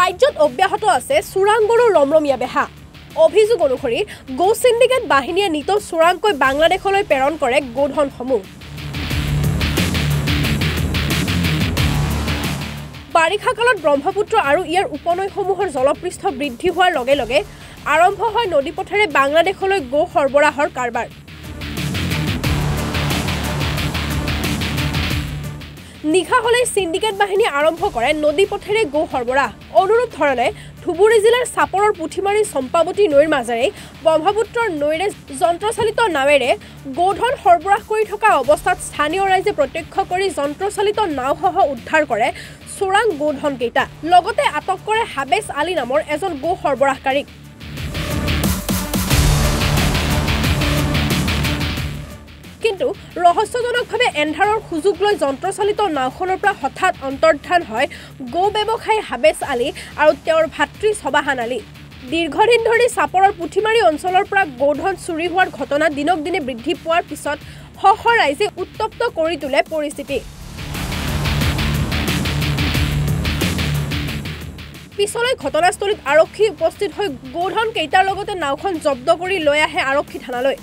ৰাজ্যত অব্যাহত আছে চোৰাং গৰুৰ ৰমৰমীয়া বেহা। অভিযোগ অনুসৰি গো সিন্ডিকেট বাহিনীয়ে নিতৌ চোৰাংকৈ বাংলাদেশলৈ প্ৰেৰণ কৰে গোধনসমূহ। বাৰিষা কালত ব্ৰহ্মপুত্ৰ আৰু ইয়াৰ উপনৈসমূহৰ জলপৃষ্ঠ বৃদ্ধি হোৱাৰ লগে লগে আৰম্ভ হয় নদীপথেৰে বাংলাদেশলৈ গো সৰবৰাহৰ কাৰবাৰ। নিশা হলে সিন্ডিকেট বাহিনী আৰম্ভ কৰে নদীপথেৰে গো সৰবৰাহ। অনুৰূপ ধৰণে ধুবুৰী জিলাৰ চাপৰৰ পুঠিমাৰী চম্পাৱতী নৈৰ মাজেৰে ব্ৰহ্মপুত্ৰৰ নৈৰে যন্ত্ৰচালিত নাৱেৰে গোধন সৰবৰাহ কৰি থকা অৱস্থাত স্থানীয় ৰাইজে প্ৰত্যক্ষ কৰি যন্ত্ৰচালিত নাওসহ উদ্ধাৰ কৰে চোৰাং গোধনকেইটা। লগতে আটক কৰে হাবেছ আলী নামৰ এজন গো সৰবৰাহকাৰীক। কিন্তু ৰহস্যজনকভাৱে এন্ধাৰৰ সুযোগ লৈ যন্ত্ৰচালিত নাওখনৰ পৰা হঠাৎ অন্তৰ্ধান হয় গো ব্যৱসায়ী হাবেছ আলী আৰু তেওঁৰ ভাতৃ সবাহান আলী। দীৰ্ঘদিন ধৰি চাপৰৰ পুঠিমাৰী অঞ্চলৰ পৰা গোধন চুৰি হোৱাৰ ঘটনা দিনক দিনে বৃদ্ধি পোৱাৰ পিছত শ শ ৰাইজে উত্তপ্ত কৰি তোলে পৰিস্থিতি। পিছলৈ ঘটনাস্থলীত আৰক্ষী উপস্থিত হৈ গোধন কেইটাৰ লগতে নাওখন জব্দ কৰি লৈ আহে আৰক্ষী থানালৈ।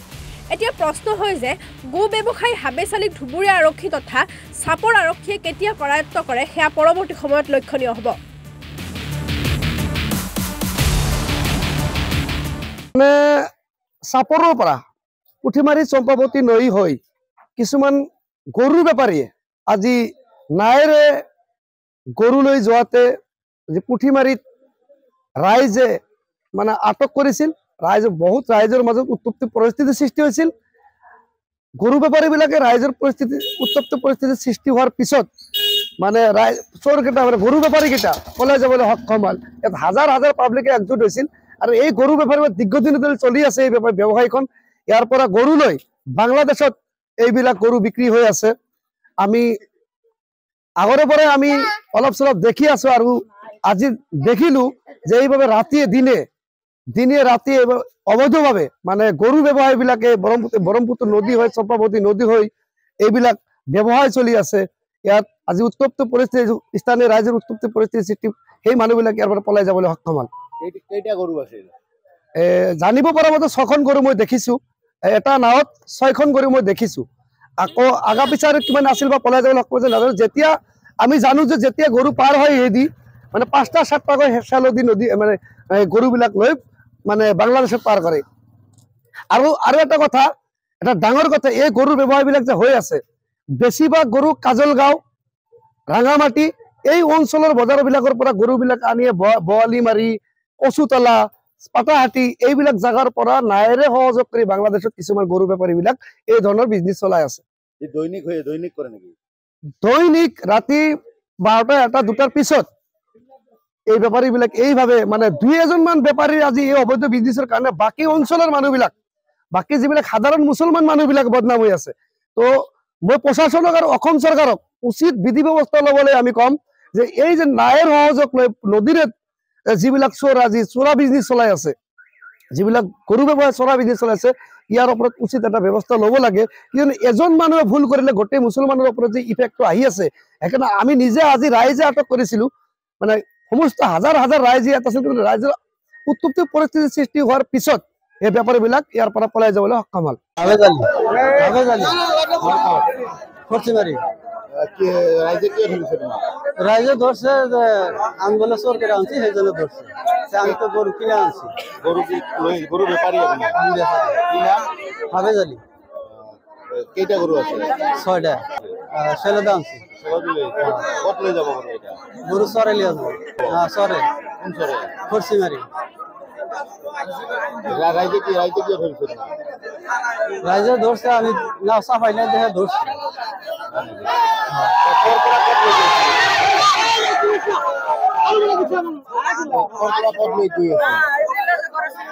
এতিয়া প্ৰশ্ন হয় যে গো ব্যৱসায়ী হাবেছ আলীক ধুবুৰী আৰক্ষী তথা চাপৰ আৰক্ষীয়ে কেতিয়া কৰায়ত্ব কৰে সেয়া পৰৱৰ্তী সময়ত লক্ষণীয় হ'ব। চাপৰৰ পৰা পুঠিমাৰী চম্পাৱতী নৈ হৈ কিছুমান গৰু বেপাৰীয়ে আজি নাৱেৰে গৰু লৈ যোৱাতে পুঠিমাৰীত ৰাইজে মানে আটক কৰিছিল। বহুত ৰাইজৰ মাজত উত্তপ্ত পৰিস্থিতিৰ সৃষ্টি হৈছিল। গৰু বেপাৰীবিলাকে ৰাইজৰ উত্তপ্ত পৰিস্থিতিৰ সৃষ্টি হোৱাৰ পিছত মানে চোৰকেইটা মানে গৰু বেপাৰীকেইটা পলাই যাবলৈ সক্ষম হ'ল। ইয়াত হাজাৰ হাজাৰ পাব্লিকে একজোট হৈছিল আৰু এই গৰু বেপাৰী দীৰ্ঘদিন ধৰি চলি আছে এই ব্যৱসায়ীখন। ইয়াৰ পৰা গৰু লৈ বাংলাদেশত এইবিলাক গৰু বিক্ৰী হৈ আছে। আমি আগৰে পৰাই আমি অলপ চলপ দেখি আছো আৰু আজি দেখিলো যে এইভাবে ৰাতিয়ে দিনে ৰাতিয়ে অবৈধভাৱে মানে গৰু ব্যৱসায়ী বিলাকে ব্ৰহ্মপুত্ৰ নদী হৈ চম্পাৱতী নদী হৈ এইবিলাক ব্যৱসায় চলি আছে। ইয়াত আজি উত্তপ্ত পৰিস্থিতি, স্থানীয় ৰাইজৰ উত্তপ্ত পৰিস্থিতিৰ সৃষ্টি, সেই মানুহবিলাক ইয়াৰ পৰা পলাই যাবলৈ সক্ষম হ'ল। কেইটা গৰু আছিল? জানিব পৰা মতে 6খন গৰু মই দেখিছো। এটা নাৱত 6খন গৰু মই দেখিছো। আকৌ আগা পিছাৰ কিমান আছিল বা পলাই যাবলৈ সক্ষম নাজানো। যেতিয়া আমি জানো যে যেতিয়া গৰু পাৰ হয় হেদি মানে 5টা 7টাকৈ হেঁচালদি নদী মানে গৰুবিলাক লৈ মানে বাংলাদেশত পাৰ কৰে। আৰু এটা কথা, এটা ডাঙৰ কথা, এই গৰুৰ ব্যৱসায়বিলাক যে হৈ আছে বেছিভাগ গৰু কাজলগাঁও, ৰাঙামাটি এই অঞ্চলৰ বজাৰবিলাকৰ পৰা গৰুবিলাক আনিয়ে বোৱালিমাৰী, কচুতলা, পাটাহাটি এইবিলাক জাগাৰ পৰা নাৱেৰে সহযোগ কৰি বাংলাদেশত কিছুমান গৰু বেপাৰীবিলাক এই ধৰণৰ বিজনেছ চলাই আছে। দৈনিক কৰে নেকি? দৈনিক ৰাতি 12টা 1টা 2টাৰ পিছত এই বেপাৰীবিলাক এইভাবে মানে 2-এজন মান বেপাৰী আজি এই অবৈধ বিজনেছৰ কাৰণে বাকী অঞ্চলৰ মানুহবিলাক, বাকী যিবিলাক সাধাৰণ মুছলমান মানুহবিলাক বদনাম হৈ আছে। তো মই প্ৰশাসনক আৰু অসম চৰকাৰক উচিত বিধি ব্যৱস্থা ল'বলৈ আমি কম যে এই যে নাৱেৰ সহযোগ লৈ নদীৰে যিবিলাক চোৰ আজি চোৰা বিজনেছ চলাই আছে, যিবিলাক গৰু ব্যৱসায় চোৰা বিজনেছ চলাই আছে, ইয়াৰ ওপৰত উচিত এটা ব্যৱস্থা ল'ব লাগে। কিয়নো এজন মানুহে ভুল কৰিলে গোটেই মুছলমানৰ ওপৰত যে ইফেক্টটো আহি আছে, সেইকাৰণে আমি নিজে আজি ৰাইজে আটক কৰিছিলো। মানে সমস্ত হাজাৰ হাজাৰ ৰাইজ ইয়াত আছিল, কিন্তু ৰাইজৰ উত্তপ্ত পৰিস্থিতিৰ সৃষ্টি হোৱাৰ পিছত এই বেপাৰীবিলাক ইয়াৰ পৰা পলাই যাবলৈ সক্ষম হ'ল। রাইজে ধরছে যে আমি বলে চোর কেটে আনছি সেই জন্য ধরছে। আমি তো গরু কিনে আনছি। গরু ব্যাপারী হাবেজ আলী। কেইটা গরু আছে? 6টা। ছেলেদা আনছি। কত লই যাব গরু চরে লিয়ে যাবো। চরে। কোন চরে? খরচিমারি। রাইজে কি ধরছে? রাইজে ধরছে আমি না সাফাই না দেখে ধরছি।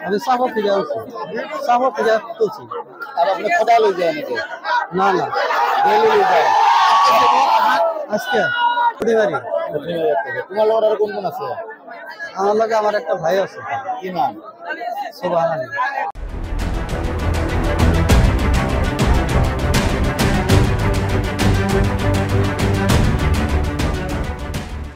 আমি সাফর থেকে আনছি, সাফর থেকে তুলছি। আর আপনি কোথায় লই যায় নাকি? না আজকে পুটিমারি। তোমার লোক আর কোন আছে? আমার লগে আমার একটা ভাই আছে। কি নাম? সুবহান।